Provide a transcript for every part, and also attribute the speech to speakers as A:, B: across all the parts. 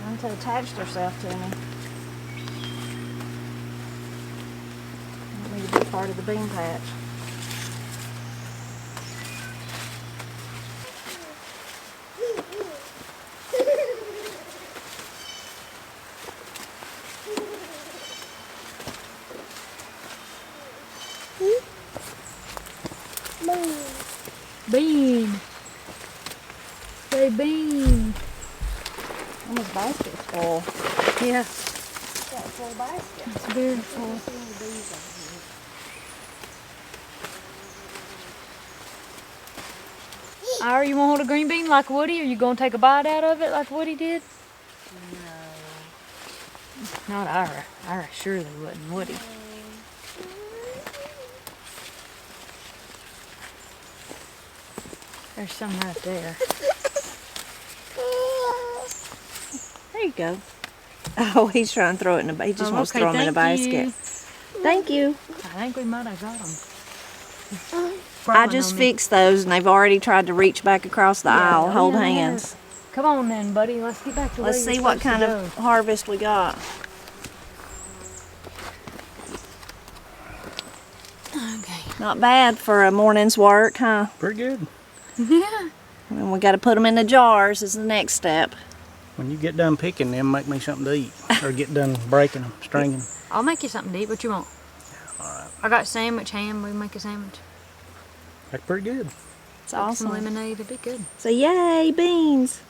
A: Until it attached herself to me. I want me to be part of the bean patch.
B: Bean. Say bean.
A: Almost basket's full.
B: Yeah.
A: Got a full basket.
B: It's very full. Ira, you want to hold a green bean like Woody? Are you going to take a bite out of it like Woody did? No. Not Ira. Ira surely wouldn't, Woody. There's some right there.
A: There you go. Oh, he's trying to throw it in a. He just wants to throw them in a basket. Thank you.
B: I think we might have got them.
A: I just fixed those, and they've already tried to reach back across the aisle. Hold hands.
B: Come on then, buddy. Let's get back to where
A: Let's
B: you're
A: see what
B: supposed to
A: kind
B: go.
A: of harvest we got.
B: Okay.
A: Not bad for a morning's work, huh?
C: Pretty good.
B: Yeah.
A: And we got to put them in the jars is the next step.
C: When you get done picking them, make me something to eat. Or get done breaking them, stringing them.
B: I'll make you something to eat. What you want?
C: Alright.
B: I got sandwich ham. We make a sandwich.
C: That's pretty good.
A: It's
B: Some
A: awesome.
B: lemonade. It'd be good.
A: So yay, beans.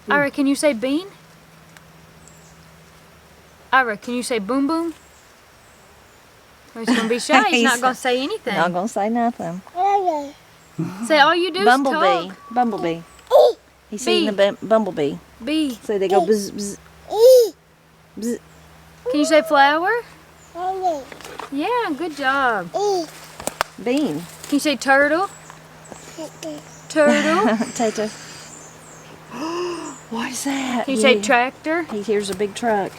B: Ira, can you say bean? Ira, can you say boom boom? Well, he's gonna be shy. He's not gonna say anything.
A: Not gonna say nothing.
B: Say all you do
A: Bumblebee.
B: is talk.
A: Bumblebee. He's seeing the bumblebee.
B: Bee.
A: So they go bzz, bzz, bzz.
B: Can you say flower? Yeah, good job.
A: Bean.
B: Can you say turtle? Turtle.
A: Tata. What is that?
B: Can you say tractor?
A: He hears a big truck.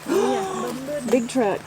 A: Big truck.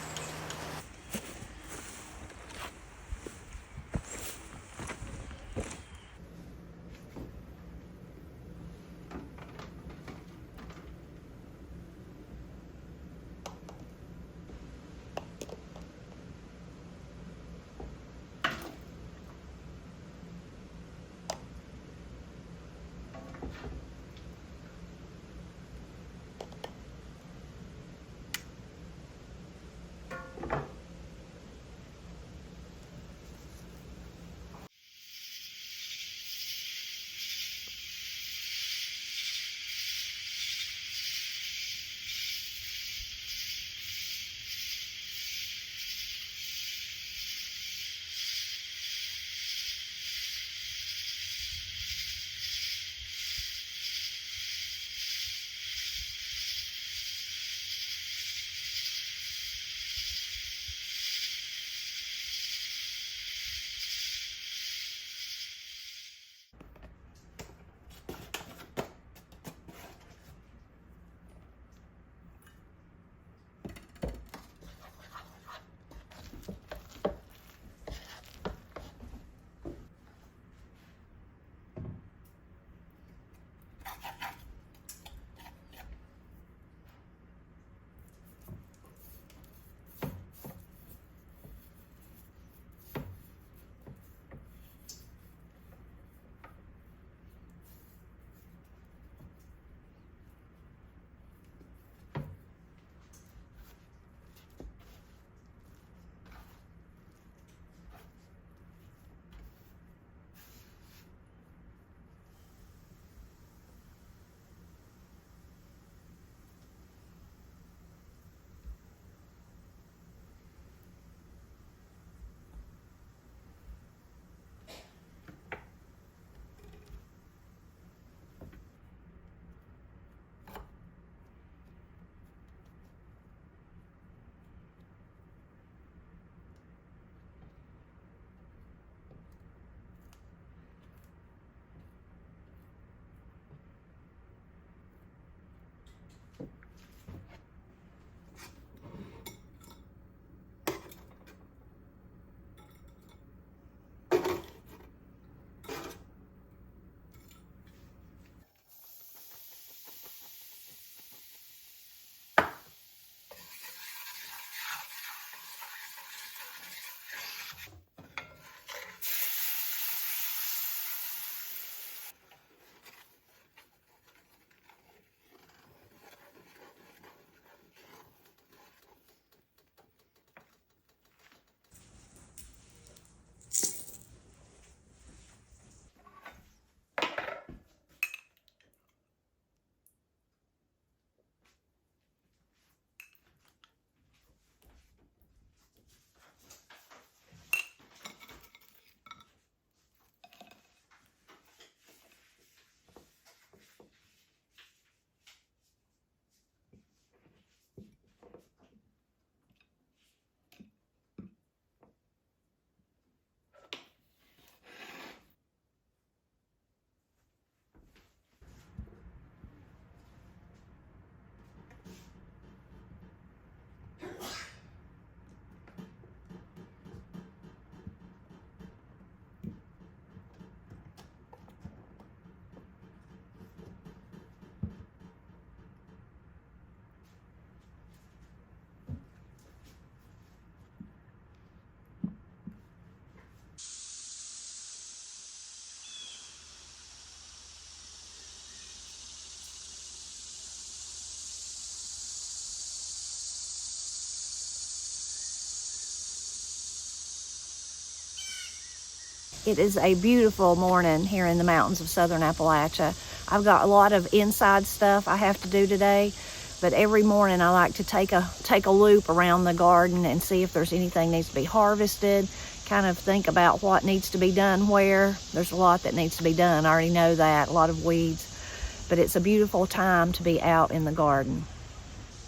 A: It is a beautiful morning here in the mountains of southern Appalachia. I've got a lot of inside stuff I have to do today, but every morning I like to take a loop around the garden and see if there's anything needs to be harvested, kind of think about what needs to be done where. There's a lot that needs to be done. I already know that, a lot of weeds, but it's a beautiful time to be out in the garden.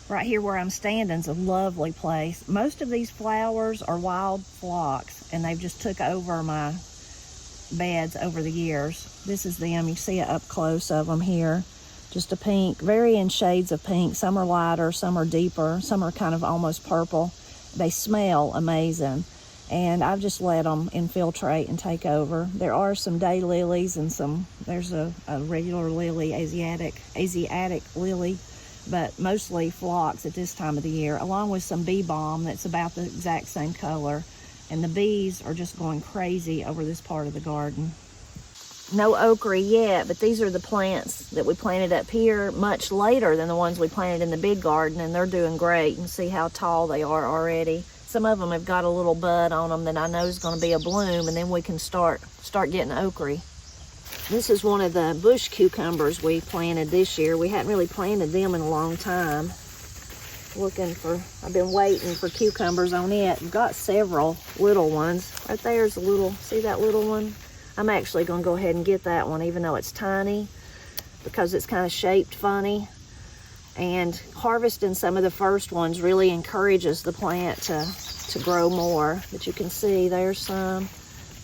A: Right here where I'm standing is a lovely place. Most of these flowers are wild phlox, and they've just took over my beds over the years. This is them. You see it up close of them here. Just a pink, varying shades of pink. Some are lighter, some are deeper, some are kind of almost purple. They smell amazing, and I've just let them infiltrate and take over. There are some day lilies and there's a regular lily, Asiatic lily, but mostly phlox at this time of the year, along with some bee balm that's about the exact same color. And the bees are just going crazy over this part of the garden. No okra yet, but these are the plants that we planted up here much later than the ones we planted in the big garden, and they're doing great. You can see how tall they are already. Some of them have got a little bud on them that I know is going to be a bloom, and then we can start getting okra. This is one of the bush cucumbers we planted this year. We hadn't really planted them in a long time. I've been waiting for cucumbers on it. We've got several little ones. Right there's a little, see that little one? I'm actually gonna go ahead and get that one, even though it's tiny, because it's kind of shaped funny. And harvesting some of the first ones really encourages the plant to grow more. But you can see there's some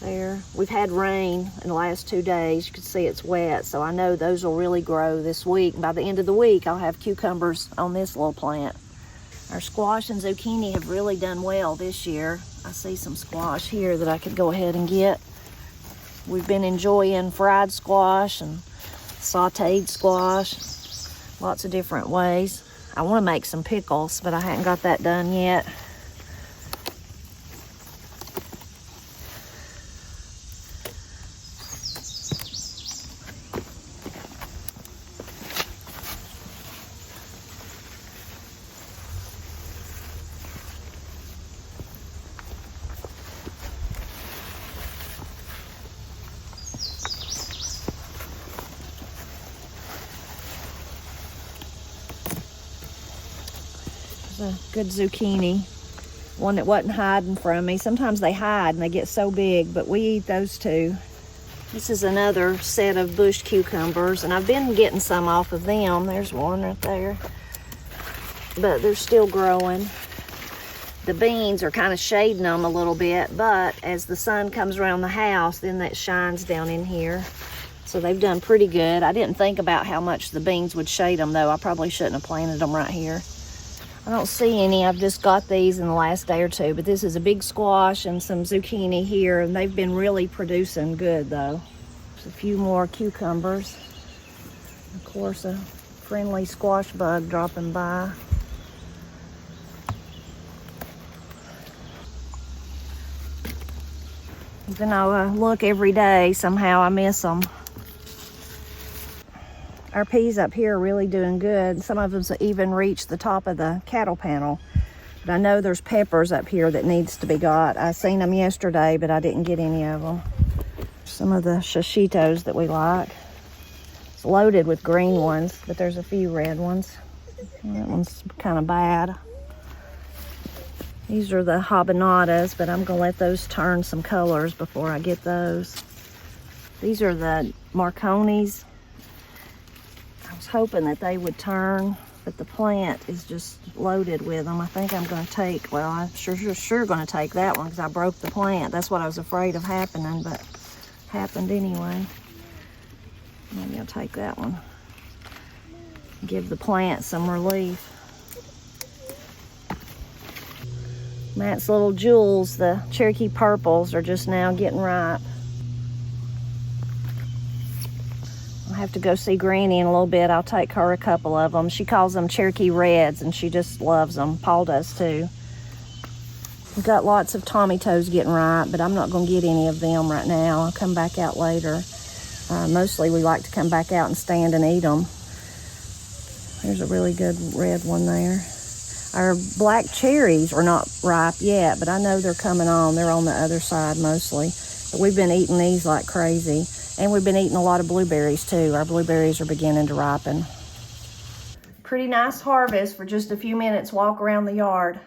A: there. We've had rain in the last 2 days. You can see it's wet, so I know those will really grow this week. By the end of the week, I'll have cucumbers on this little plant. Our squash and zucchini have really done well this year. I see some squash here that I could go ahead and get. We've been enjoying fried squash and sauteed squash, lots of different ways. I want to make some pickles, but I haven't got that done yet. A good zucchini, one that wasn't hiding from me. Sometimes they hide and they get so big, but we eat those too. This is another set of bush cucumbers, and I've been getting some off of them. There's one right there, but they're still growing. The beans are kind of shading them a little bit, but as the sun comes around the house, then that shines down in here. So they've done pretty good. I didn't think about how much the beans would shade them, though. I probably shouldn't have planted them right here. I don't see any. I've just got these in the last day or two, but this is a big squash and some zucchini here, and they've been really producing good, though. There's a few more cucumbers. Of course, a friendly squash bug dropping by. Even though I look every day, somehow I miss them. Our peas up here are really doing good. Some of them even reached the top of the cattle panel. But I know there's peppers up here that needs to be got. I seen them yesterday, but I didn't get any of them. Some of the shishitos that we like. It's loaded with green ones, but there's a few red ones. That one's kind of bad. These are the habanadas, but I'm gonna let those turn some colors before I get those. These are the Marconis. I was hoping that they would turn, but the plant is just loaded with them. I think I'm going to take, well, I'm sure going to take that one because I broke the plant. That's what I was afraid of happening, but happened anyway. Maybe I'll take that one. Give the plant some relief. Matt's little jewels, the Cherokee purples, are just now getting ripe. I'll have to go see Granny in a little bit. I'll take her a couple of them. She calls them Cherokee Reds, and she just loves them. Paul does too. We've got lots of tomatoes getting ripe, but I'm not going to get any of them right now. I'll come back out later. Mostly we like to come back out and stand and eat them. There's a really good red one there. Our black cherries are not ripe yet, but I know they're coming on. They're on the other side mostly. But we've been eating these like crazy. And we've been eating a lot of blueberries too. Our blueberries are beginning to ripen. Pretty nice harvest for just a few minutes walk around the yard.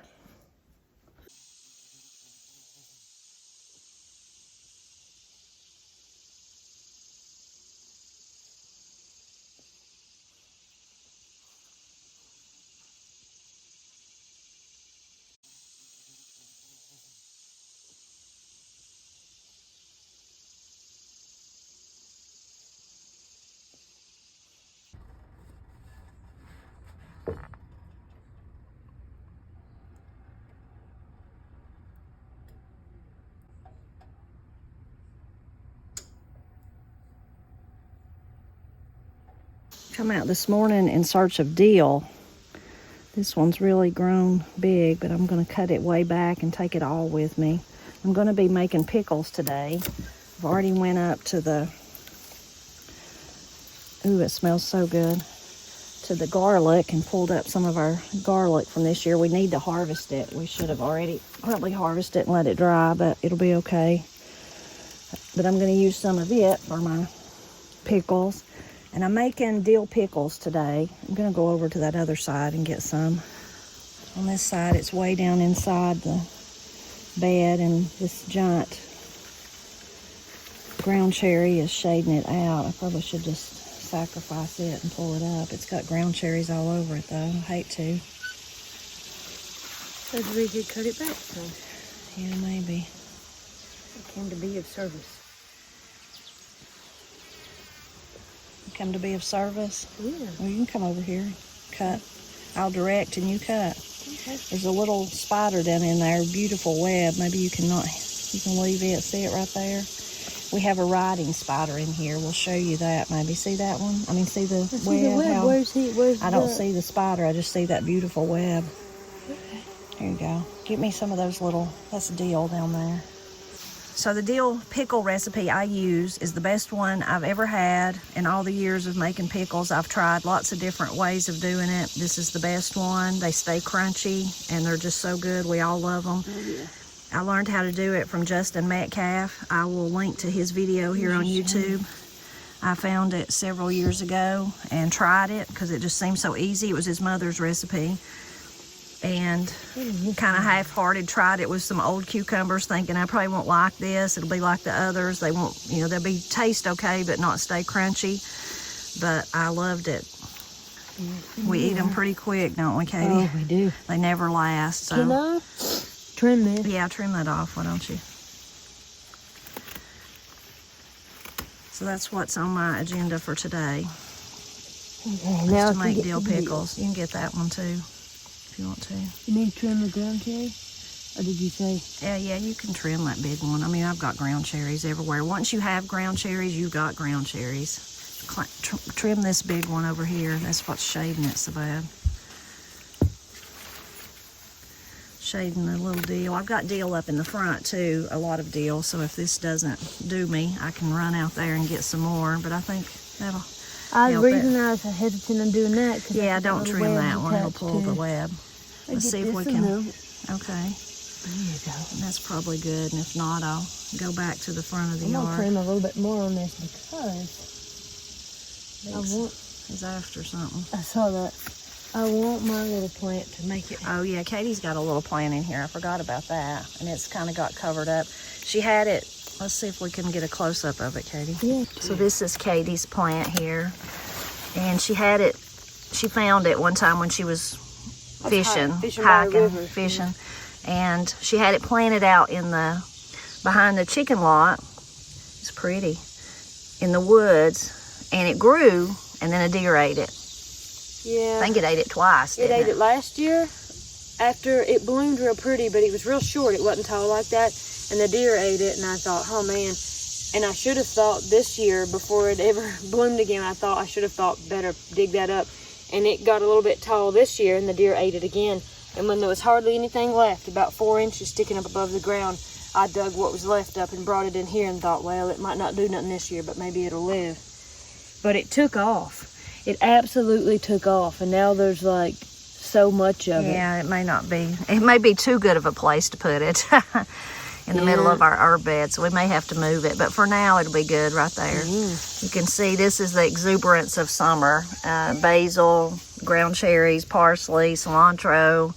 A: Come out this morning in search of dill. This one's really grown big, but I'm going to cut it way back and take it all with me. I'm going to be making pickles today. I've already went up to the, ooh, it smells so good, to the garlic and pulled up some of our garlic from this year. We need to harvest it. We should have already probably harvested it and let it dry, but it'll be okay. But I'm going to use some of it for my pickles. And I'm making dill pickles today. I'm going to go over to that other side and get some. On this side, it's way down inside the bed, and this giant ground cherry is shading it out. I probably should just sacrifice it and pull it up. It's got ground cherries all over it, though. I hate to.
B: So we could cut it back, so.
A: Yeah, maybe.
B: It came to be of service.
A: Come to be of service?
B: Yeah.
A: Well, you can come over here, cut. I'll direct and you cut.
B: Okay.
A: There's a little spider down in there, beautiful web. Maybe you can leave it. See it right there? We have a riding spider in here. We'll show you that maybe. See that one? I mean, see the web?
B: See the web. Where's
A: I don't see the spider. I just see that beautiful web.
B: Okay.
A: Here you go. Get me some of those little, that's dill down there. So the dill pickle recipe I use is the best one I've ever had in all the years of making pickles. I've tried lots of different ways of doing it. This is the best one. They stay crunchy and they're just so good. We all love them.
B: Oh, yeah.
A: I learned how to do it from Justin Metcalf. I will link to his video here on YouTube. I found it several years ago and tried it because it just seemed so easy. It was his mother's recipe. And kind of half-hearted tried it with some old cucumbers, thinking I probably won't like this. It'll be like the others. They won't, you know, they'll be taste okay, but not stay crunchy. But I loved it. We eat them pretty quick, don't we, Katie?
B: Oh, we do.
A: They never last. So.
B: Can I trim this?
A: Yeah, trim that off, why don't you? So that's what's on my agenda for today.
B: Okay,
A: Is
B: now
A: to make dill pickles. You can get that one too. You want to.
B: You need to trim the ground cherry? Or did you say?
A: Yeah, you can trim that big one. I mean, I've got ground cherries everywhere. Once you have ground cherries, you've got ground cherries. Trim this big one over here. That's what's shading it so bad. Shading the little dill. I've got dill up in the front too, a lot of dill. So if this doesn't do me, I can run out there and get some more. But I think that'll
B: The reason I was hesitant on doing that.
A: Yeah, don't trim that one. It'll pull the web. Let's see if we can. Okay.
B: There you go.
A: That's probably good. And if not, I'll go back to the front of the yard.
B: I'm gonna trim a little bit more on this because I want.
A: He's after something.
B: I saw that. I want my little plant to make it.
A: Oh yeah, Katie's got a little plant in here. I forgot about that, and it's kind of got covered up. She had it. Let's see if we can get a close up of it, Katie.
B: Yeah.
A: So this is Katie's plant here, and she had it. She found it one time when she was fishing, hiking, fishing, and she had it planted out in the behind the chicken lot. It's pretty in the woods, and it grew, and then a deer ate it.
B: Yeah.
A: I think it ate it twice.
B: It ate it last year. After it bloomed real pretty, but it was real short. It wasn't tall like that, and the deer ate it. And I thought, oh man. And I should have thought this year, before it ever bloomed again, I should have thought better dig that up. And it got a little bit tall this year, and the deer ate it again. And when there was hardly anything left, about 4 inches sticking up above the ground, I dug what was left up and brought it in here and thought, well, it might not do nothing this year, but maybe it'll live. But it took off. It absolutely took off, and now there's like so much of it.
A: Yeah, it may not be. It may be too good of a place to put it. in the middle of our herb bed, so we may have to move it. But for now, it'll be good right there. You can see this is the exuberance of summer. Basil, ground cherries, parsley, cilantro,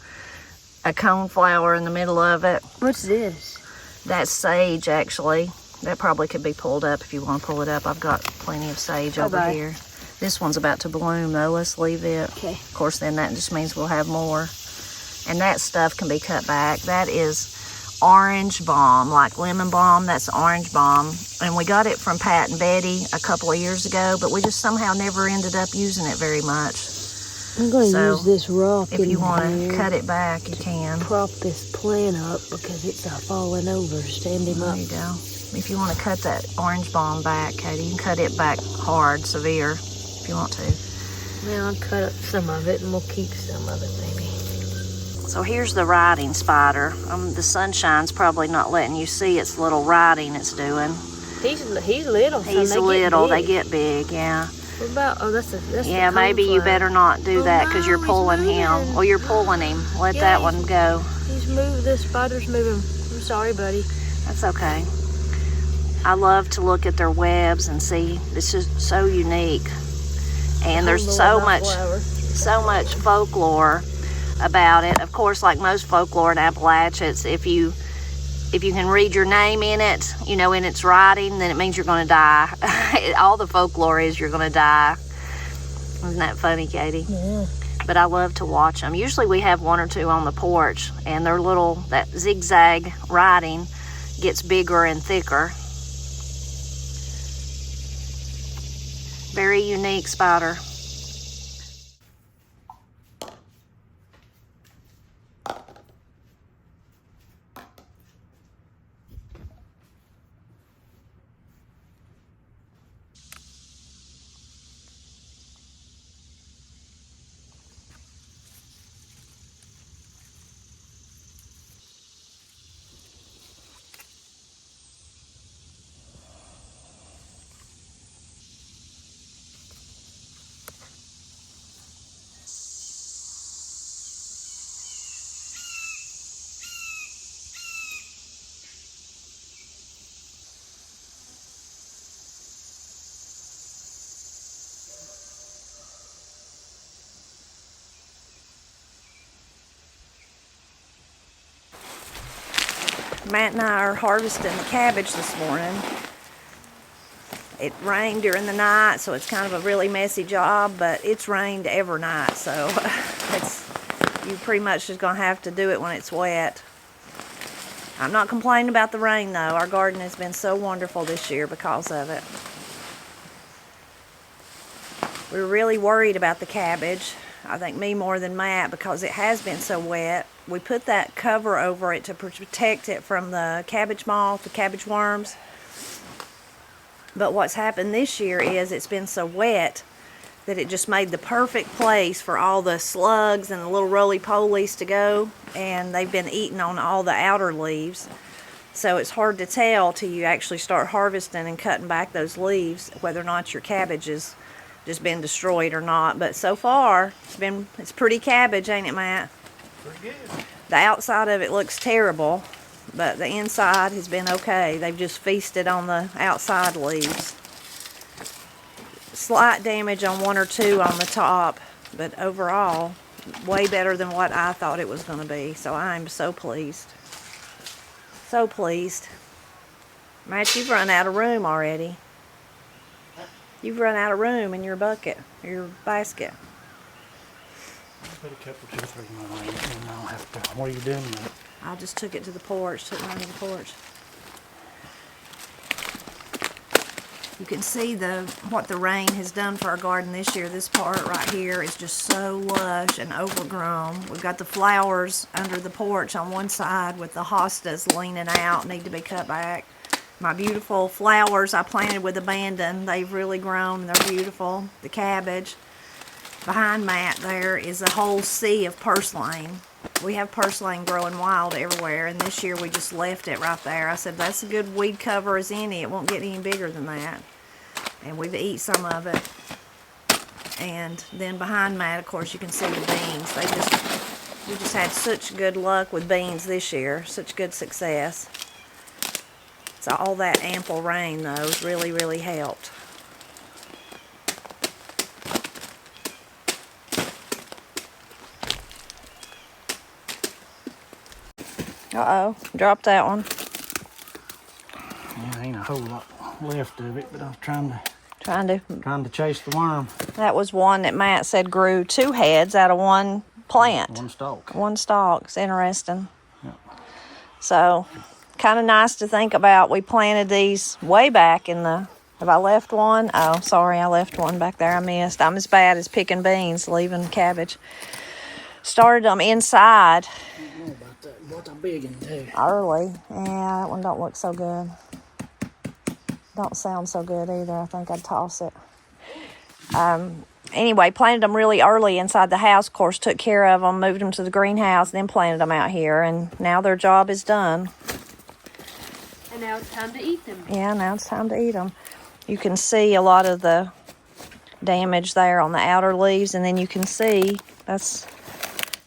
A: a coneflower in the middle of it.
B: What's this?
A: That's sage, actually. That probably could be pulled up if you want to pull it up. I've got plenty of sage over here. This one's about to bloom, though. Let's leave it.
B: Okay.
A: Of course, then that just means we'll have more. And that stuff can be cut back. That is orange balm, like lemon balm. That's orange balm. And we got it from Pat and Betty a couple of years ago, but we just somehow never ended up using it very much.
B: I'm going to use this rock
A: if you want to cut it back, you can.
B: Prop this plant up because it's falling over. Stand him up.
A: There you go. If you want to cut that orange balm back, Katie, you can cut it back hard, severe, if you want to.
B: Well, I'll cut up some of it and we'll keep some of it maybe.
A: So here's the riding spider. The sunshine's probably not letting you see its little riding it's doing.
B: He's little.
A: He's little. They get big, yeah.
B: What about, that's
A: yeah,
B: the
A: maybe you
B: coneflower.
A: better not do that because you're pulling him.
B: moving.
A: Well, you're pulling him. Let that one go.
B: He's moving. The spider's moving. I'm sorry, buddy.
A: That's okay. I love to look at their webs and see. It's just so unique. And there's so much folklore about it. Of course, like most folklore in Appalachia, it's if you can read your name in it, you know, in its writing, then it means you're going to die. All the folklore is you're going to die. Isn't that funny, Katie?
B: Yeah.
A: But I love to watch them. Usually we have one or two on the porch, and their little, that zigzag writing gets bigger and thicker. Very unique spider. Matt and I are harvesting the cabbage this morning. It rained during the night, so it's kind of a really messy job, but it's rained every night, so you pretty much just gonna have to do it when it's wet. I'm not complaining about the rain though. Our garden has been so wonderful this year because of it. We were really worried about the cabbage. I think me more than Matt, because it has been so wet. We put that cover over it to protect it from the cabbage moth, the cabbage worms. But what's happened this year is it's been so wet that it just made the perfect place for all the slugs and the little roly-polies to go, and they've been eating on all the outer leaves. So it's hard to tell till you actually start harvesting and cutting back those leaves whether or not your cabbage has just been destroyed or not. But so far it's pretty cabbage, ain't it, Matt?
C: Pretty good.
A: The outside of it looks terrible, but the inside has been okay. They've just feasted on the outside leaves. Slight damage on one or two on the top, but overall way better than what I thought it was going to be. So I'm so pleased. So pleased. Matt, you've run out of room already. You've run out of room in your bucket, or your basket.
C: Put a couple, 2 or 3 more in, and I'll have to. What are you doing now?
A: I just took it to the porch, took mine to the porch. You can see what the rain has done for our garden this year. This part right here is just so lush and overgrown. We've got the flowers under the porch on one side with the hostas leaning out, need to be cut back. My beautiful flowers I planted with abandon, they've really grown, they're beautiful. The cabbage. Behind Matt there is a whole sea of purslane. We have purslane growing wild everywhere, and this year we just left it right there. I said, that's a good weed cover as any. It won't get any bigger than that. And we've eaten some of it. And then behind Matt, of course, you can see the beans. We just had such good luck with beans this year, such good success. So all that ample rain, though, really, really helped. Uh-oh, dropped that one.
C: Yeah, ain't a whole lot left of it, but I'm trying to chase the worm.
A: That was one that Matt said grew 2 heads out of one plant.
C: One stalk.
A: One stalk. It's interesting.
C: Yep.
A: So, kind of nice to think about. We planted these way back in the... Have I left one? Oh, sorry, I left one back there I missed. I'm as bad as picking beans, leaving cabbage. Started them inside.
C: I don't know about that. What's a big one, too?
A: Early. Yeah, that one don't look so good. Don't sound so good either. I think I'd toss it. Anyway, planted them really early inside the house. Of course, took care of them, moved them to the greenhouse, then planted them out here. And now their job is done.
B: And now it's time to eat them.
A: Yeah, now it's time to eat them. You can see a lot of the damage there on the outer leaves. And then you can see that's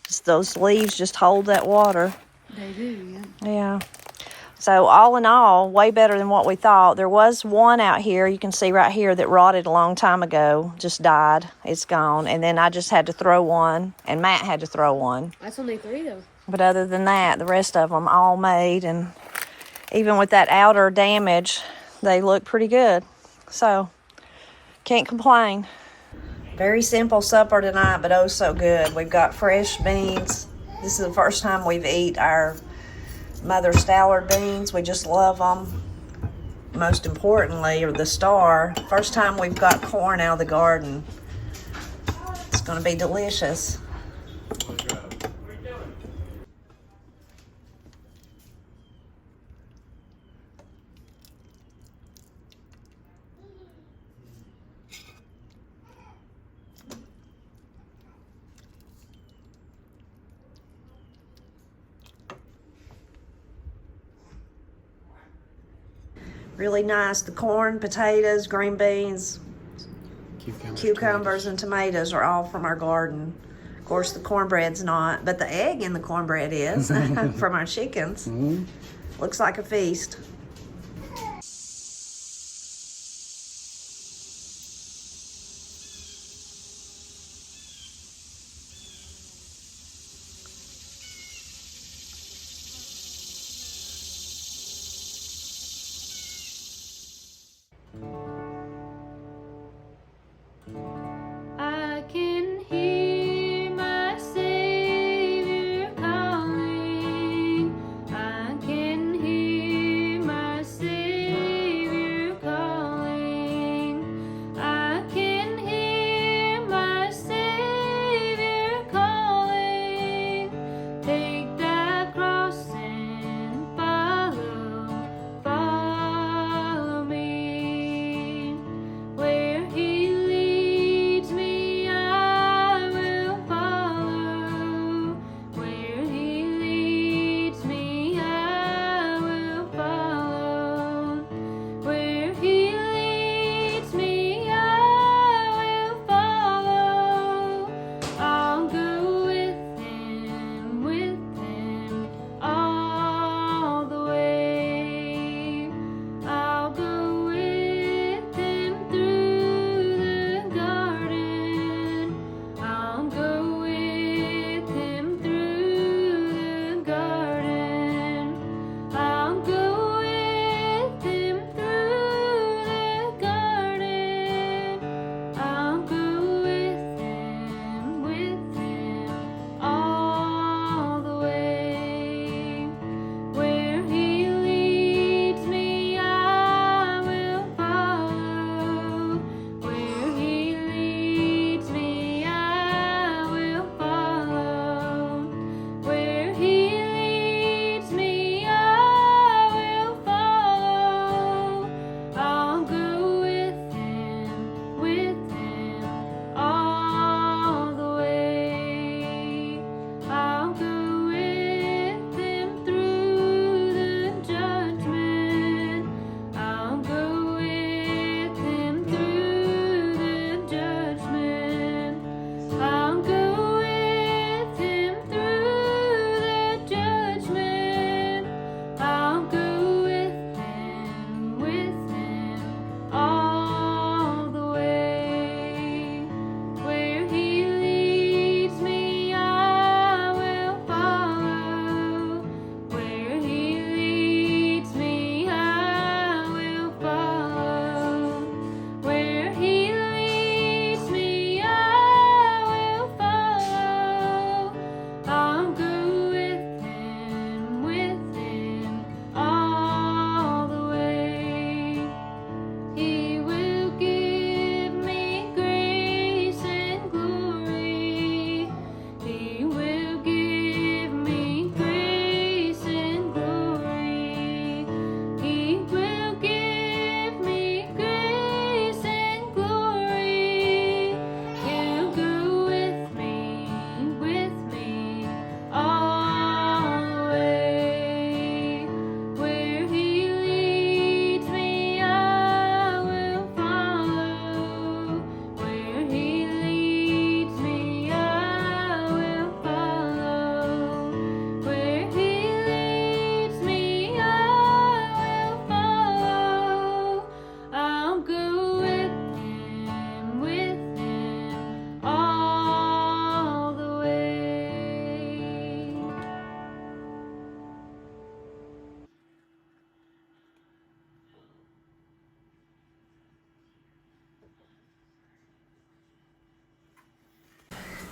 A: just those leaves just hold that water.
B: They do, yeah.
A: Yeah. So all in all, way better than what we thought. There was one out here, you can see right here, that rotted a long time ago, just died. It's gone. And then I just had to throw one, and Matt had to throw one.
B: That's only 3, though.
A: But other than that, the rest of them all made, and even with that outer damage, they look pretty good. So, can't complain. Very simple supper tonight, but oh so good. We've got fresh beans. This is the first time we've eaten our Mother Stallard beans. We just love them. Most importantly, or the star, first time we've got corn out of the garden. It's going to be delicious. Really nice. The corn, potatoes, green beans, cucumbers, and tomatoes are all from our garden. Of course, the cornbread's not, but the egg in the cornbread is from our chickens. Mm-hmm. Looks like a feast.
B: I can hear my Savior calling. I can hear my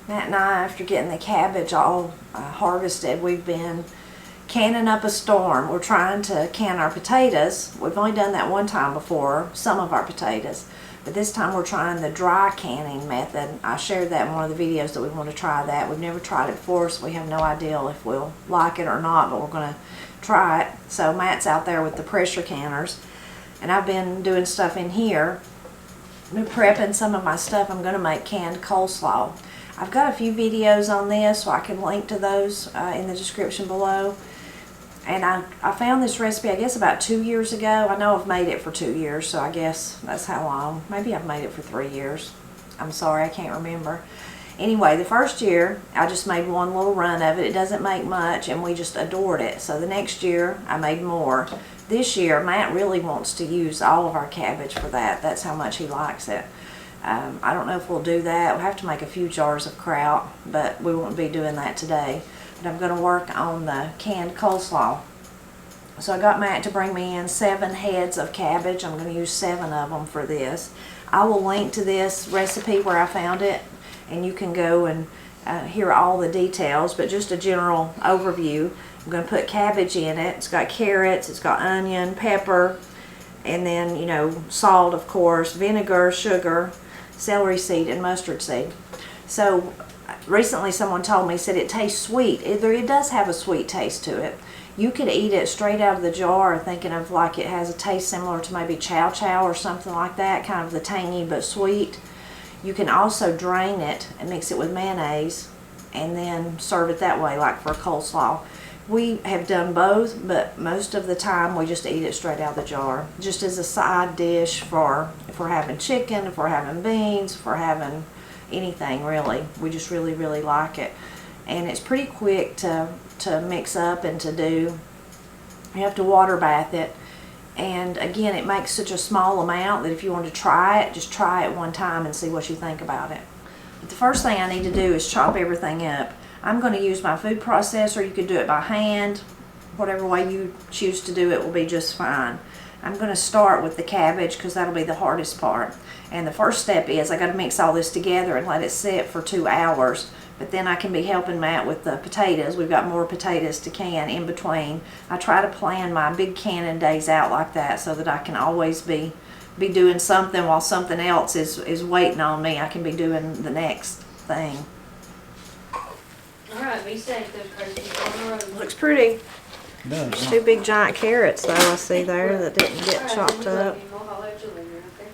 A: Matt and I, after getting the cabbage all harvested, we've been canning up a storm. We're trying to can our potatoes. We've only done that one time before, some of our potatoes. But this time we're trying the dry canning method. I shared that in one of the videos that we want to try that. We've never tried it before, so we have no idea if we'll like it or not, but we're going to try it. So Matt's out there with the pressure canners, and I've been doing stuff in here. I'm prepping some of my stuff. I'm going to make canned coleslaw. I've got a few videos on this, so I can link to those in the description below. And I found this recipe, I guess, about 2 years ago. I know I've made it for 2 years, so I guess that's how long. Maybe I've made it for 3 years. I'm sorry, I can't remember. Anyway, the first year, I just made one little run of it. It doesn't make much, and we just adored it. So the next year, I made more. This year, Matt really wants to use all of our cabbage for that. That's how much he likes it. I don't know if we'll do that. We'll have to make a few jars of kraut, but we won't be doing that today. But I'm going to work on the canned coleslaw. So I got Matt to bring me in 7 heads of cabbage. I'm going to use 7 of them for this. I will link to this recipe where I found it, and you can go and hear all the details, but just a general overview. I'm going to put cabbage in it. It's got carrots, it's got onion, pepper, and then, you know, salt, of course, vinegar, sugar, celery seed, and mustard seed. So recently someone told me, said it tastes sweet. It does have a sweet taste to it. You could eat it straight out of the jar, thinking of like it has a taste similar to maybe chow chow or something like that, kind of the tangy but sweet. You can also drain it and mix it with mayonnaise and then serve it that way, like for a coleslaw. We have done both, but most of the time we just eat it straight out of the jar, just as a side dish for if we're having chicken, if we're having beans, if we're having anything really. We just really, really like it. And it's pretty quick to mix up and to do. You have to water bath it. And again, it makes such a small amount that if you want to try it, just try it one time and see what you think about it. But the first thing I need to do is chop everything up. I'm going to use my food processor. You could do it by hand. Whatever way you choose to do it will be just fine. I'm going to start with the cabbage because that'll be the hardest part. And the first step is I got to mix all this together and let it sit for 2 hours. But then I can be helping Matt with the potatoes. We've got more potatoes to can in between. I try to plan my big canning days out like that so that I can always be doing something while something else is waiting on me. I can be doing the next thing.
B: Alright, be safe. There's crazy people on the road.
A: Looks pretty.
C: Done.
A: There's 2 big giant carrots though I see there that didn't get chopped up.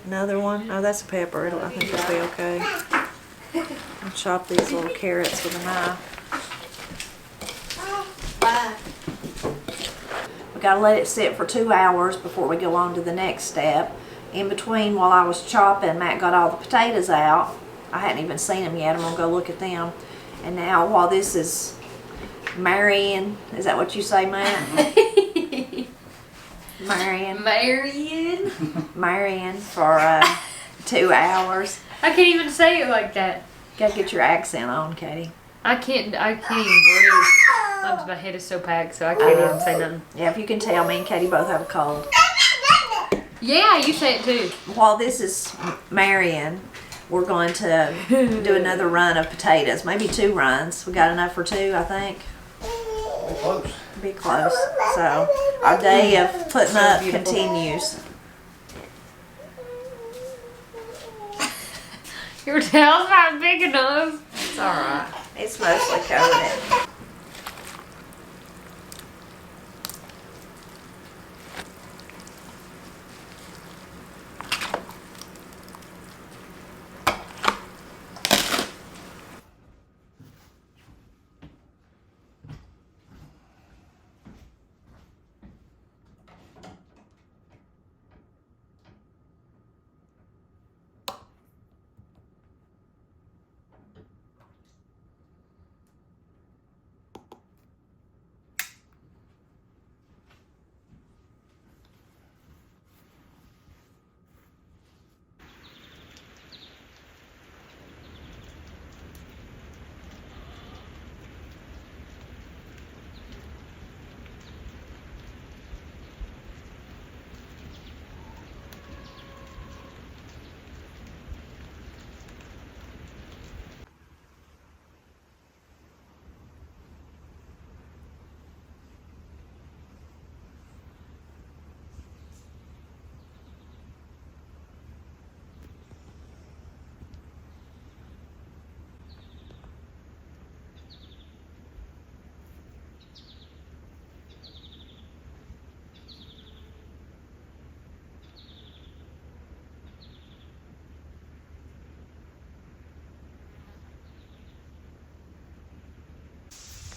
A: Another one? Oh, that's a pepper. I think it'll be okay. I'll chop these little carrots with a knife.
B: Bye.
A: We gotta let it sit for 2 hours before we go on to the next step. In between, while I was chopping, Matt got all the potatoes out. I hadn't even seen them yet. I'm gonna go look at them. And now, while this is marrying, is that what you say, Matt? Marrying for 2 hours.
B: I can't even say it like that.
A: Gotta get your accent on, Katie.
B: I can't even breathe. My head is so packed, so I can't even say nothing.
A: Yeah, if you can tell, me and Katie both have a cold.
B: Yeah, you say it too.
A: While this is marrying, we're going to do another run of potatoes. Maybe 2 runs. We got enough for 2, I think.
C: Close.
A: Be close. So our day of putting up continues.
B: Your tail's not big enough.
A: It's alright. It's mostly coated.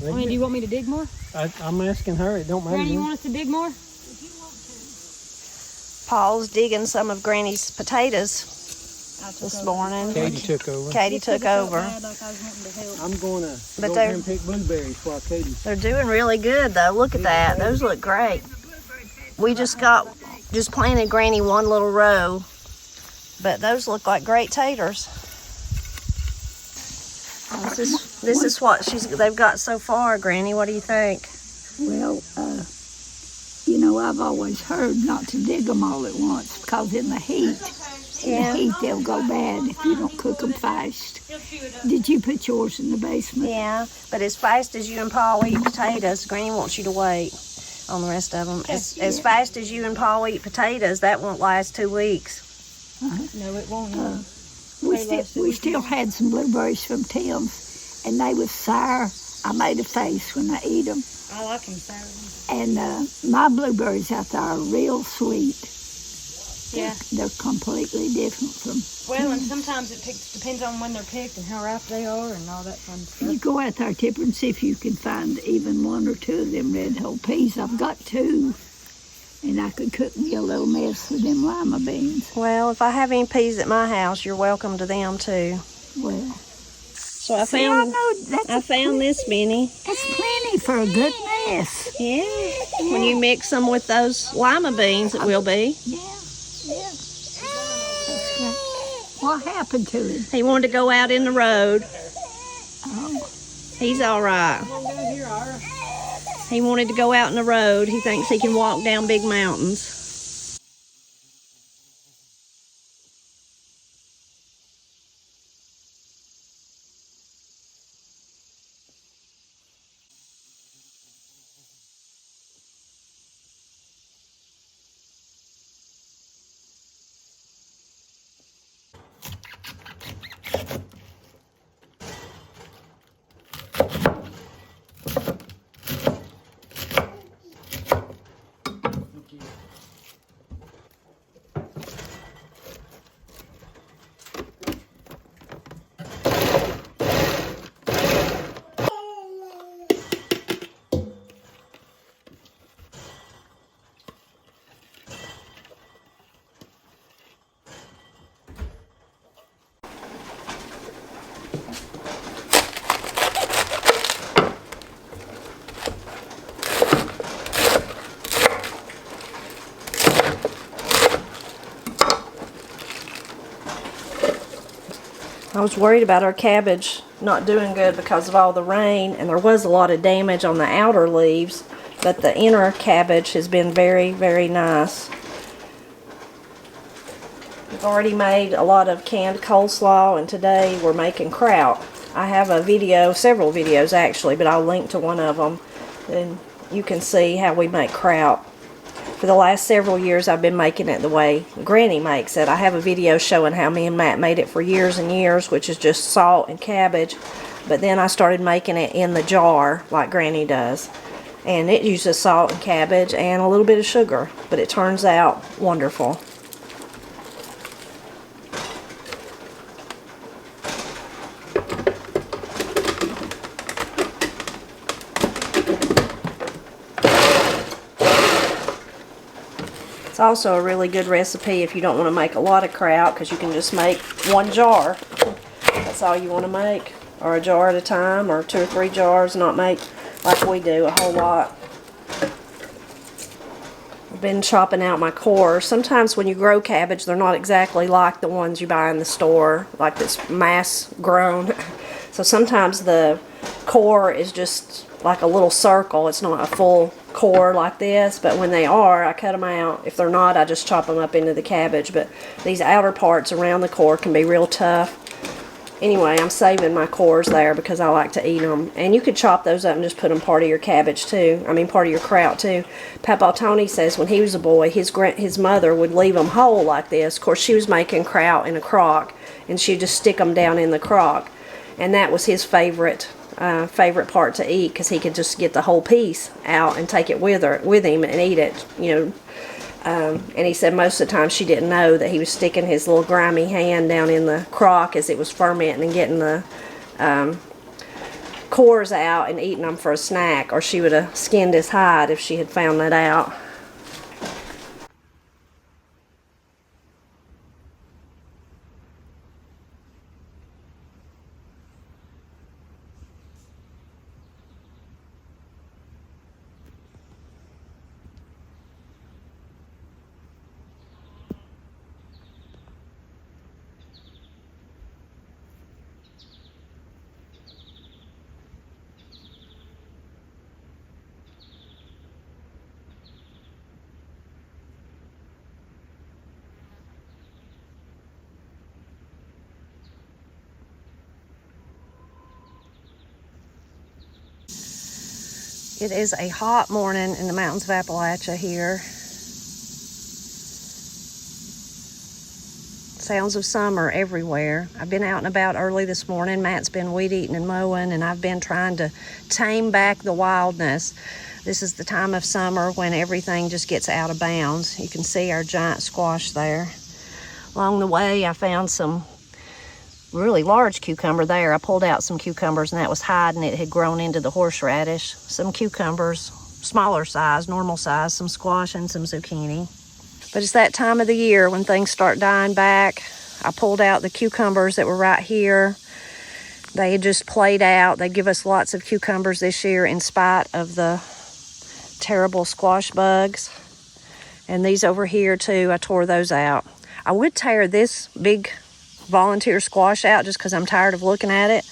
B: I mean, do you want me to dig more?
C: I'm asking her. It don't matter.
B: Granny, you want us to dig more?
A: Paul's digging some of Granny's potatoes this morning.
C: Katie took over.
A: Katie took over.
C: I'm going to
A: But
C: go
A: they're-
C: and pick blueberries while Katie.
A: They're doing really good though. Look at that. Those look great. We just planted Granny one little row, but those look like great taters. This is what they've got so far, Granny. What do you think?
D: Well, you know, I've always heard not to dig them all at once because in the heat, they'll go bad if you don't cook them fast. Did you put yours in the basement?
A: Yeah, but as fast as you and Paul eat potatoes, Granny wants you to wait on the rest of them. As fast as you and Paul eat potatoes, that won't last 2 weeks.
B: No, it won't.
D: We still had some blueberries from Tim's, and they was sour. I made a face when I eat them.
B: I like them sour.
D: And my blueberries out there are real sweet.
B: Yeah.
D: They're completely different from...
B: Well, and sometimes it depends on when they're picked and how ripe they are and all that fun stuff.
D: You go out there, Tipper, and see if you can find even 1 or 2 of them red whole peas. I've got 2, and I could cook me a little mess with them lima beans.
A: Well, if I have any peas at my house, you're welcome to them too.
D: Well,
A: So I found this many.
D: That's plenty for a good mess.
A: Yeah. When you mix them with those lima beans, it will be.
D: Yeah. That's great. What happened to him?
A: He wanted to go out in the road.
D: Oh,
A: He's all right. He wanted to go out in the road. He thinks he can walk down big mountains. I was worried about our cabbage not doing good because of all the rain, and there was a lot of damage on the outer leaves, but the inner cabbage has been very, very nice. We've already made a lot of canned coleslaw, and today we're making kraut. I have a video, several videos actually, but I'll link to one of them, and you can see how we make kraut. For the last several years, I've been making it the way Granny makes it. I have a video showing how me and Matt made it for years and years, which is just salt and cabbage. But then I started making it in the jar like Granny does. And it uses salt and cabbage and a little bit of sugar. But it turns out wonderful. It's also a really good recipe if you don't want to make a lot of kraut, because you can just make 1 jar. That's all you want to make, or a jar at a time, or 2 or 3 jars, not make like we do a whole lot. I've been chopping out my cores. Sometimes when you grow cabbage, they're not exactly like the ones you buy in the store, like this mass grown. So sometimes the core is just like a little circle. It's not a full core like this, but when they are, I cut them out. If they're not, I just chop them up into the cabbage. But these outer parts around the core can be real tough. Anyway, I'm saving my cores there because I like to eat them. And you could chop those up and just put them part of your cabbage too. I mean, part of your kraut too. Papa Tony says when he was a boy, his mother would leave them whole like this. Of course, she was making kraut in a crock, and she'd just stick them down in the crock. And that was his favorite part to eat, because he could just get the whole piece out and take it with him and eat it, you know. And he said most of the time she didn't know that he was sticking his little grimy hand down in the crock as it was fermenting and getting the
E: cores out and eaten them for a snack, or she would have skinned his hide if she had found that out. It is a hot morning in the mountains of Appalachia here. Sounds of summer everywhere. I've been out and about early this morning. Matt's been weed eating and mowing, and I've been trying to tame back the wildness. This is the time of summer when everything just gets out of bounds. You can see our giant squash there. Along the way, I found some really large cucumber there. I pulled out some cucumbers, and that was hiding. It had grown into the horseradish. Some cucumbers, smaller size, normal size, some squash, and some zucchini. But it's that time of the year when things start dying back. I pulled out the cucumbers that were right here. They had just played out. They give us lots of cucumbers this year in spite of the terrible squash bugs. And these over here too, I tore those out. I would tear this big volunteer squash out just because I'm tired of looking at it,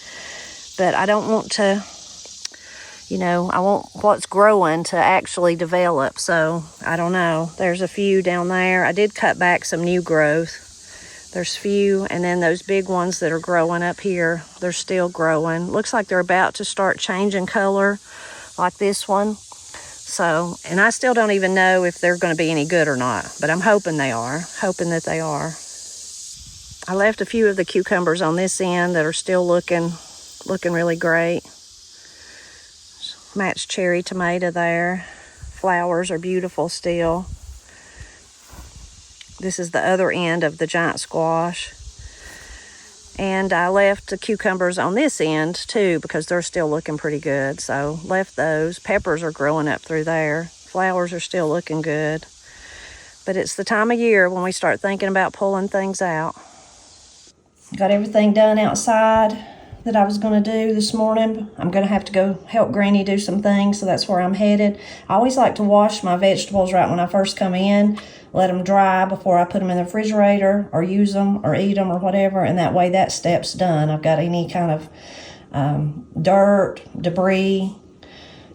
E: but I don't want to, I want what's growing to actually develop. So I don't know. There's a few down there. I did cut back some new growth. There's few, and then those big ones that are growing up here, they're still growing. Looks like they're about to start changing color, like this one. So, and I still don't even know if they're going to be any good or not, but I'm hoping they are, hoping that they are. I left a few of the cucumbers on this end that are still looking really great. Matt's cherry tomato there. Flowers are beautiful still. This is the other end of the giant squash. And I left the cucumbers on this end too because they're still looking pretty good. So left those. Peppers are growing up through there. Flowers are still looking good. But it's the time of year when we start thinking about pulling things out. Got everything done outside that I was going to do this morning. I'm going to have to go help Granny do some things, so that's where I'm headed. I always like to wash my vegetables right when I first come in, let them dry before I put them in the refrigerator or use them or eat them or whatever, and that way that step's done. I've got any kind of dirt, debris,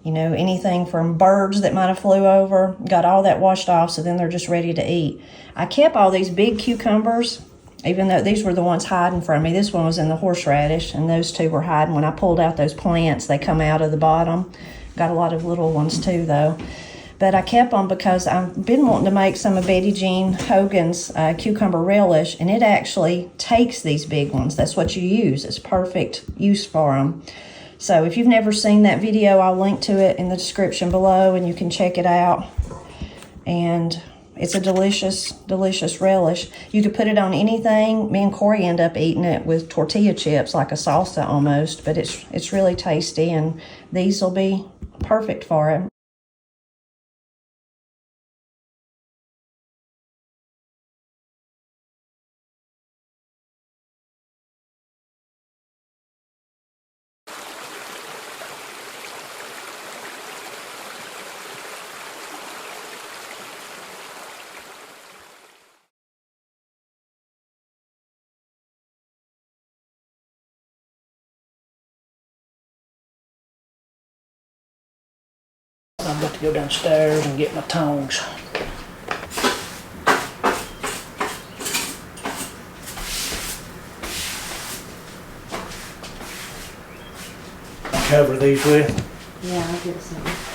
E: anything from birds that might have flew over, got all that washed off, so then they're just ready to eat. I kept all these big cucumbers, even though these were the ones hiding from me. This one was in the horseradish, and those two were hiding. When I pulled out those plants, they come out of the bottom. Got a lot of little ones too, though. But I kept them because I've been wanting to make some of Betty Jean Hogan's cucumber relish, and it actually takes these big ones. That's what you use. It's perfect use for them. So if you've never seen that video, I'll link to it in the description below, and you can check it out. And it's a delicious, delicious relish. You could put it on anything. Me and Corey end up eating it with tortilla chips, like a salsa almost, but it's really tasty, and these will be perfect for it.
C: I'm about to go downstairs and get my tongs. Cover these with.
E: Yeah, I'll get some.